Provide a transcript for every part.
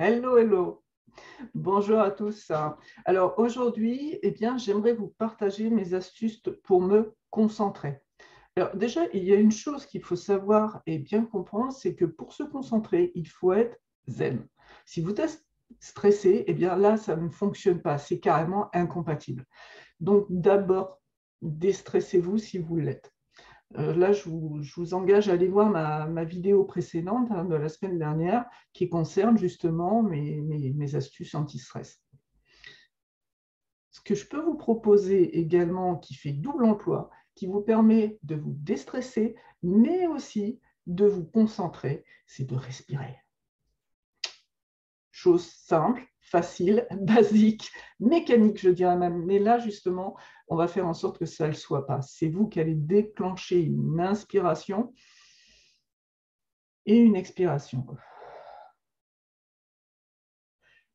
Hello, hello. Bonjour à tous. Alors aujourd'hui, j'aimerais vous partager mes astuces pour me concentrer. Alors déjà, il y a une chose qu'il faut savoir et bien comprendre, c'est que pour se concentrer, il faut être zen. Si vous êtes stressé, là, ça ne fonctionne pas. C'est carrément incompatible. Donc d'abord, déstressez-vous si vous l'êtes. Là, je vous engage à aller voir ma vidéo précédente de la semaine dernière qui concerne justement mes astuces anti-stress. Ce que je peux vous proposer également, qui fait double emploi, qui vous permet de vous déstresser, mais aussi de vous concentrer, c'est de respirer. Chose simple, facile, basique, mécanique, je dirais même. Mais là, justement, on va faire en sorte que ça ne le soit pas. C'est vous qui allez déclencher une inspiration et une expiration.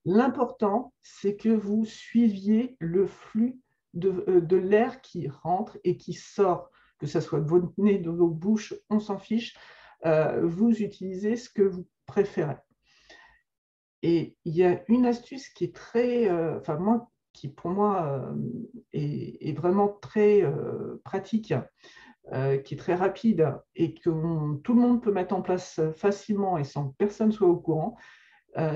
L'important, c'est que vous suiviez le flux de l'air qui rentre et qui sort, que ce soit de votre nez, de vos bouches, on s'en fiche. Vous utilisez ce que vous préférez. Et il y a une astuce qui est très, qui pour moi est vraiment très pratique, qui est très rapide et que tout le monde peut mettre en place facilement et sans que personne soit au courant,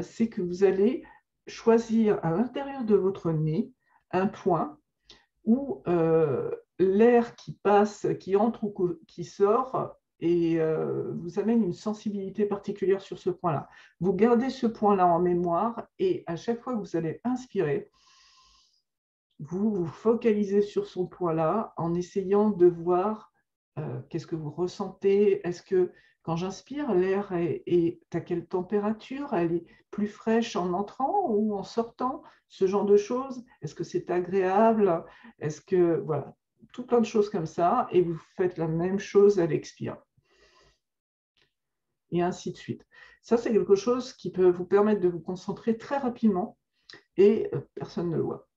c'est que vous allez choisir à l'intérieur de votre nez un point où l'air qui passe, qui entre ou qui sort, et vous amène une sensibilité particulière sur ce point-là. Vous gardez ce point-là en mémoire et à chaque fois que vous allez inspirer, vous vous focalisez sur ce point-là en essayant de voir qu'est-ce que vous ressentez. Est-ce que quand j'inspire, l'air est à quelle température? Elle est plus fraîche en entrant ou en sortant? Ce genre de choses. Est-ce que c'est agréable? Est-ce que, voilà, tout plein de choses comme ça. Et vous faites la même chose à l'expire. Et ainsi de suite. Ça, c'est quelque chose qui peut vous permettre de vous concentrer très rapidement et personne ne le voit.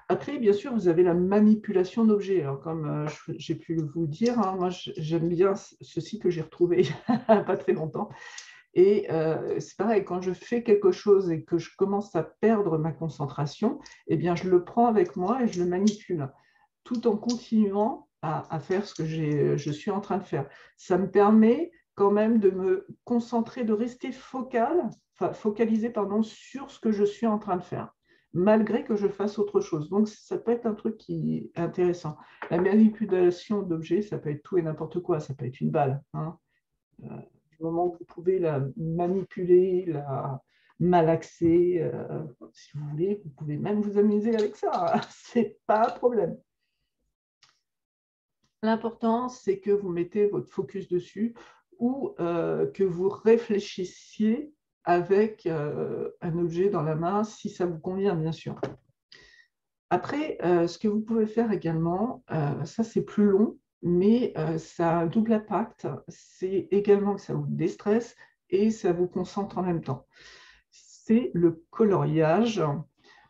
Après, bien sûr, vous avez la manipulation d'objets. Alors, comme j'ai pu vous dire, hein, moi, j'aime bien ceci que j'ai retrouvé il n'y a pas très longtemps. Et c'est pareil, quand je fais quelque chose et que je commence à perdre ma concentration, je le prends avec moi et je le manipule, tout en continuant à faire ce que je suis en train de faire. Ça me permet quand même de me concentrer, de rester focalisé sur ce que je suis en train de faire, malgré que je fasse autre chose. Donc, ça peut être un truc qui est intéressant. La manipulation d'objets, ça peut être tout et n'importe quoi. Ça peut être une balle, hein. Du moment que vous pouvez la manipuler, la malaxer, si vous voulez, vous pouvez même vous amuser avec ça. C'est pas un problème. L'important, c'est que vous mettez votre focus dessus ou que vous réfléchissiez avec un objet dans la main, si ça vous convient, bien sûr. Après, ce que vous pouvez faire également, ça c'est plus long, mais ça a un double impact. C'est également que ça vous déstresse et ça vous concentre en même temps. C'est le coloriage.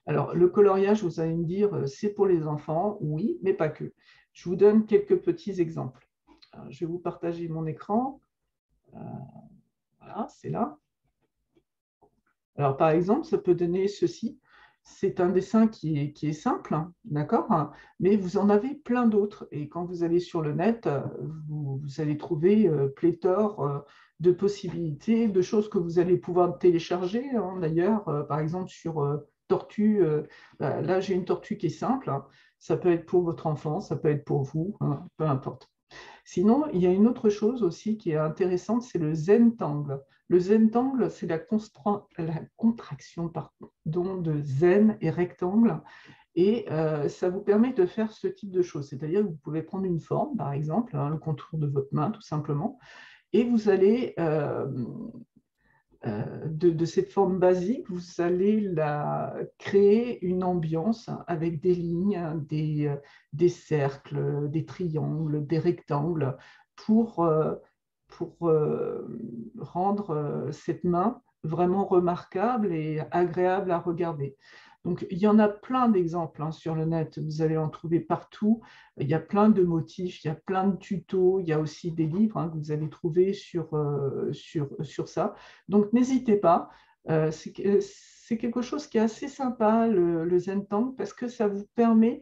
Alors, le coloriage, vous allez me dire, c'est pour les enfants, oui, mais pas que. Je vous donne quelques petits exemples. Alors, je vais vous partager mon écran. Euh, voilà, c'est là. Alors, par exemple, ça peut donner ceci. C'est un dessin qui est simple, hein, d'accord? Mais vous en avez plein d'autres. Et quand vous allez sur le net, vous allez trouver pléthore de possibilités, de choses que vous allez pouvoir télécharger, hein. D'ailleurs, par exemple, sur tortue, là, j'ai une tortue qui est simple, hein. Ça peut être pour votre enfant, ça peut être pour vous, hein, peu importe. Sinon, il y a une autre chose aussi qui est intéressante, c'est le Zentangle. Le Zentangle, c'est la contraction de zen et rectangle. Et ça vous permet de faire ce type de choses. C'est-à-dire que vous pouvez prendre une forme, par exemple, hein, le contour de votre main, tout simplement, et vous allez, de cette forme basique, vous allez créer une ambiance avec des lignes, des cercles, des triangles, des rectangles pour, rendre cette main vraiment remarquable et agréable à regarder. Donc, il y en a plein d'exemples, hein, sur le net, vous allez en trouver partout. Il y a plein de motifs, il y a plein de tutos, il y a aussi des livres, hein, que vous allez trouver sur ça. Donc, n'hésitez pas. C'est quelque chose qui est assez sympa, le Zentangle, parce que ça vous permet,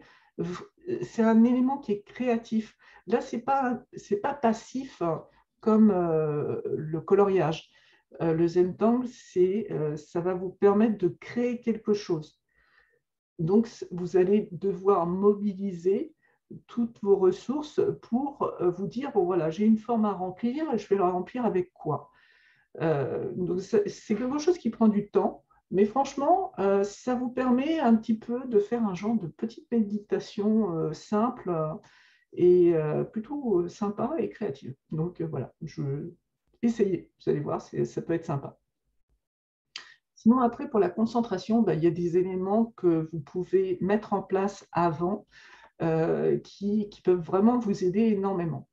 c'est un élément qui est créatif. Là, c'est pas passif comme le coloriage. Le Zentangle, ça va vous permettre de créer quelque chose. Donc, vous allez devoir mobiliser toutes vos ressources pour vous dire, bon voilà, j'ai une forme à remplir, et je vais la remplir avec quoi? Donc c'est quelque chose qui prend du temps, mais franchement, ça vous permet un petit peu de faire un genre de petite méditation simple et plutôt sympa et créative. Donc voilà, essayez, vous allez voir, ça peut être sympa. Sinon, après, pour la concentration, il y a des éléments que vous pouvez mettre en place avant qui peuvent vraiment vous aider énormément.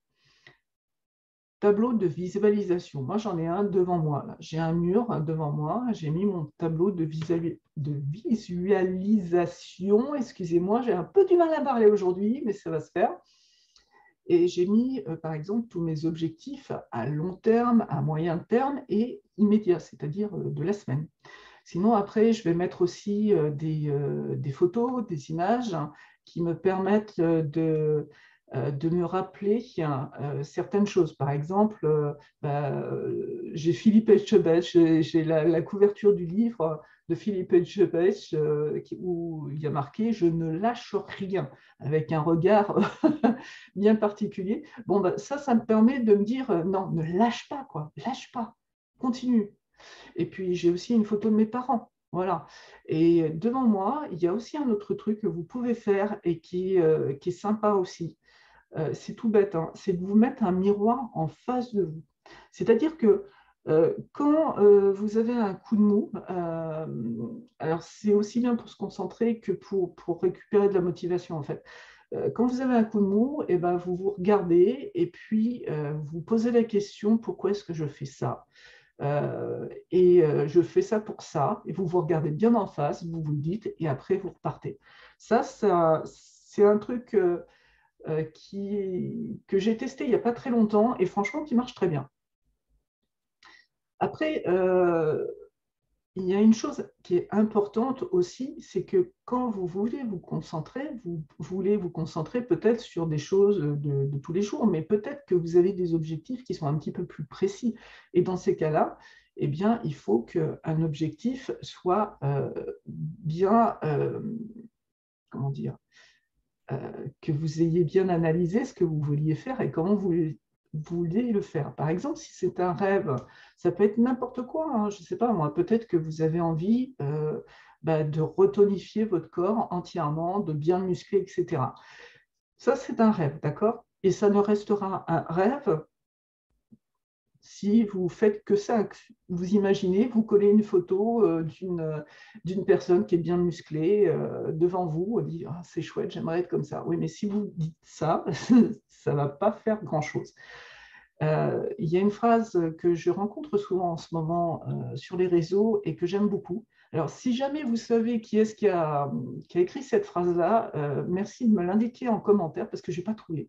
Tableau de visualisation. Moi, j'en ai un devant moi. J'ai un mur devant moi. J'ai mis mon tableau de visualisation. Excusez-moi, j'ai un peu du mal à parler aujourd'hui, mais ça va se faire. Et j'ai mis, par exemple, tous mes objectifs à long terme, à moyen terme et immédiat, c'est-à-dire de la semaine. Sinon, après, je vais mettre aussi des photos, des images qui me permettent de me rappeler certaines choses. Par exemple, j'ai Philippe Etchebest, j'ai la couverture du livre de Philippe Etchebest où il y a marqué « Je ne lâche rien » avec un regard bien particulier. Bon, ça me permet de me dire non, ne lâche pas, quoi, lâche pas, continue. Et puis, j'ai aussi une photo de mes parents. Voilà. Et devant moi, il y a aussi un autre truc que vous pouvez faire et qui est sympa aussi. C'est tout bête, hein, c'est de vous mettre un miroir en face de vous. C'est-à-dire que quand vous avez un coup de mou, alors c'est aussi bien pour se concentrer que pour récupérer de la motivation en fait. Quand vous avez un coup de mou, eh ben, vous vous regardez et puis vous posez la question pourquoi est-ce que je fais ça? Je fais ça pour ça, et vous vous regardez bien en face, vous vous le dites, et après vous repartez. Ça c'est un truc que j'ai testé il n'y a pas très longtemps, et franchement qui marche très bien. Après, il y a une chose qui est importante aussi, c'est que quand vous voulez vous concentrer, vous voulez vous concentrer peut-être sur des choses de tous les jours, mais peut-être que vous avez des objectifs qui sont un petit peu plus précis. Et dans ces cas-là, eh bien, il faut qu'un objectif soit bien, comment dire, que vous ayez bien analysé ce que vous vouliez faire et comment vous vouliez le faire. Par exemple, si c'est un rêve, ça peut être n'importe quoi, hein, je ne sais pas moi, peut-être que vous avez envie de retonifier votre corps entièrement, de bien le muscler, etc. Ça, c'est un rêve, d'accord? Et ça ne restera un rêve si vous faites que ça, que vous imaginez, vous collez une photo d'une personne qui est bien musclée devant vous, on dit ah, c'est chouette, j'aimerais être comme ça. Oui, mais si vous dites ça, ça ne va pas faire grand-chose. Il y a une phrase que je rencontre souvent en ce moment sur les réseaux et que j'aime beaucoup. Alors, si jamais vous savez qui est-ce qui a écrit cette phrase-là, merci de me l'indiquer en commentaire parce que je n'ai pas trouvé.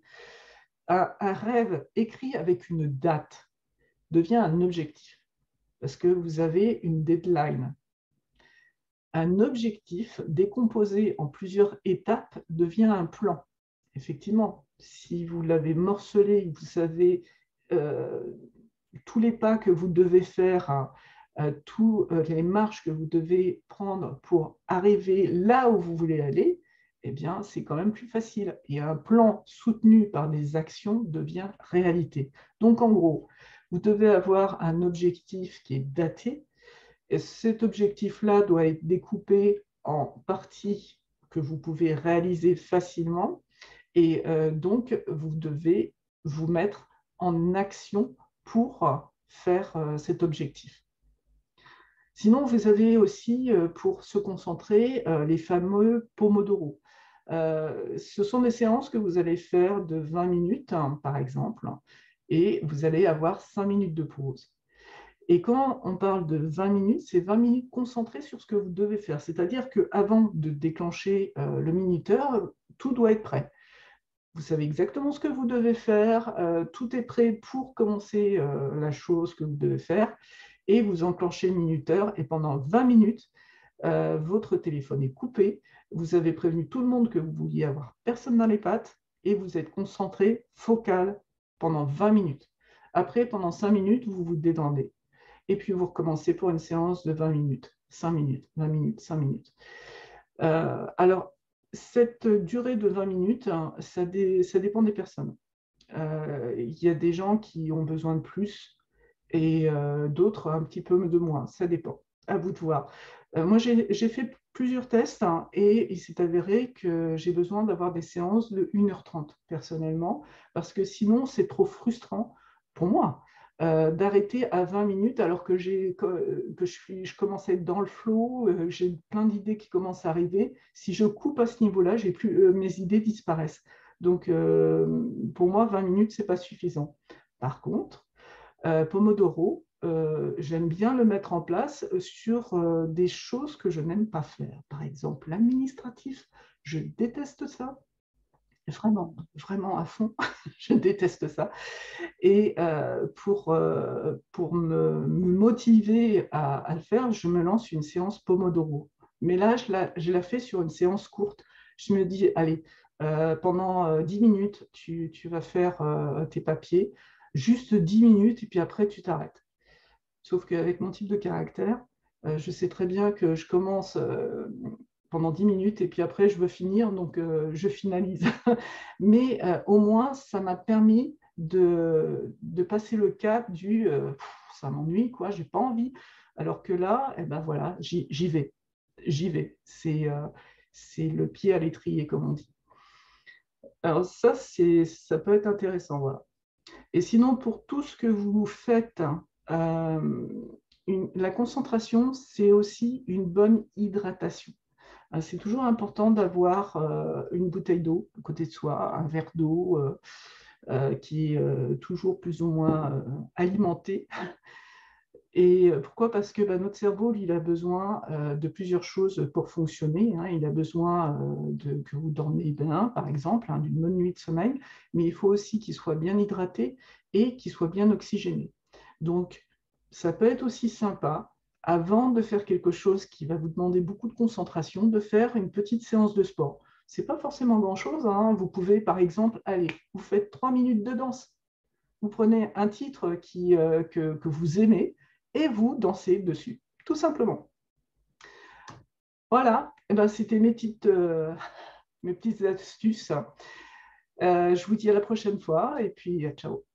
Un rêve écrit avec une date devient un objectif parce que vous avez une deadline. Un objectif décomposé en plusieurs étapes devient un plan. Effectivement, si vous l'avez morcelé, vous savez tous les pas que vous devez faire, hein, toutes les marches que vous devez prendre pour arriver là où vous voulez aller, eh bien, c'est quand même plus facile. Et un plan soutenu par des actions devient réalité. Donc, en gros, vous devez avoir un objectif qui est daté. Et cet objectif-là doit être découpé en parties que vous pouvez réaliser facilement. Et donc, vous devez vous mettre en action pour faire cet objectif. Sinon, vous avez aussi, pour se concentrer, les fameux Pomodoro. Ce sont des séances que vous allez faire de 20 minutes, hein, par exemple, et vous allez avoir 5 minutes de pause. Et quand on parle de 20 minutes, c'est 20 minutes concentrées sur ce que vous devez faire. C'est-à-dire qu'avant de déclencher le minuteur, tout doit être prêt. Vous savez exactement ce que vous devez faire, tout est prêt pour commencer la chose que vous devez faire. et vous enclenchez le minuteur et pendant 20 minutes, votre téléphone est coupé, vous avez prévenu tout le monde que vous vouliez avoir personne dans les pattes et vous êtes concentré, focal pendant 20 minutes. Après, pendant 5 minutes, vous vous détendez. Et puis, vous recommencez pour une séance de 20 minutes, 5 minutes, 20 minutes, 5 minutes. Alors, cette durée de 20 minutes, hein, ça dépend des personnes. Il y a des gens qui ont besoin de plus et d'autres un petit peu de moins. Ça dépend. À vous de voir. Moi, j'ai fait plusieurs tests, hein, et il s'est avéré que j'ai besoin d'avoir des séances de 1h30 personnellement, parce que sinon, c'est trop frustrant pour moi d'arrêter à 20 minutes alors que, je commence à être dans le flow, j'ai plein d'idées qui commencent à arriver. Si je coupe à ce niveau-là, mes idées disparaissent. Donc, pour moi, 20 minutes, ce n'est pas suffisant. Par contre, Pomodoro, j'aime bien le mettre en place sur des choses que je n'aime pas faire. Par exemple, l'administratif, je déteste ça. Vraiment, vraiment à fond, je déteste ça. Et pour me motiver à le faire, je me lance une séance Pomodoro. Mais là, je la fais sur une séance courte. Je me dis, allez, pendant 10 minutes, tu vas faire tes papiers, juste 10 minutes, et puis après, tu t'arrêtes. Sauf qu'avec mon type de caractère, je sais très bien que je commence pendant 10 minutes et puis après, je veux finir, donc je finalise. Mais au moins, ça m'a permis de passer le cap du ça m'ennuie, quoi, j'ai pas envie. Alors que là, eh ben voilà, j'y vais. J'y vais. C'est le pied à l'étrier, comme on dit. Alors ça peut être intéressant, voilà. Et sinon, pour tout ce que vous faites, la concentration, c'est aussi une bonne hydratation. C'est toujours important d'avoir une bouteille d'eau à côté de soi, un verre d'eau qui est toujours plus ou moins alimenté. Et pourquoi? Parce que notre cerveau, il a besoin de plusieurs choses pour fonctionner, hein. Il a besoin que vous dormiez bien, par exemple, hein, d'une bonne nuit de sommeil, mais il faut aussi qu'il soit bien hydraté et qu'il soit bien oxygéné. Donc, ça peut être aussi sympa, avant de faire quelque chose qui va vous demander beaucoup de concentration, de faire une petite séance de sport. Ce n'est pas forcément grand-chose, hein. Vous pouvez, par exemple, aller, vous faites 3 minutes de danse. Vous prenez un titre que vous aimez et vous dansez dessus, tout simplement. Voilà, eh ben, c'était mes petites astuces. Je vous dis à la prochaine fois et puis ciao.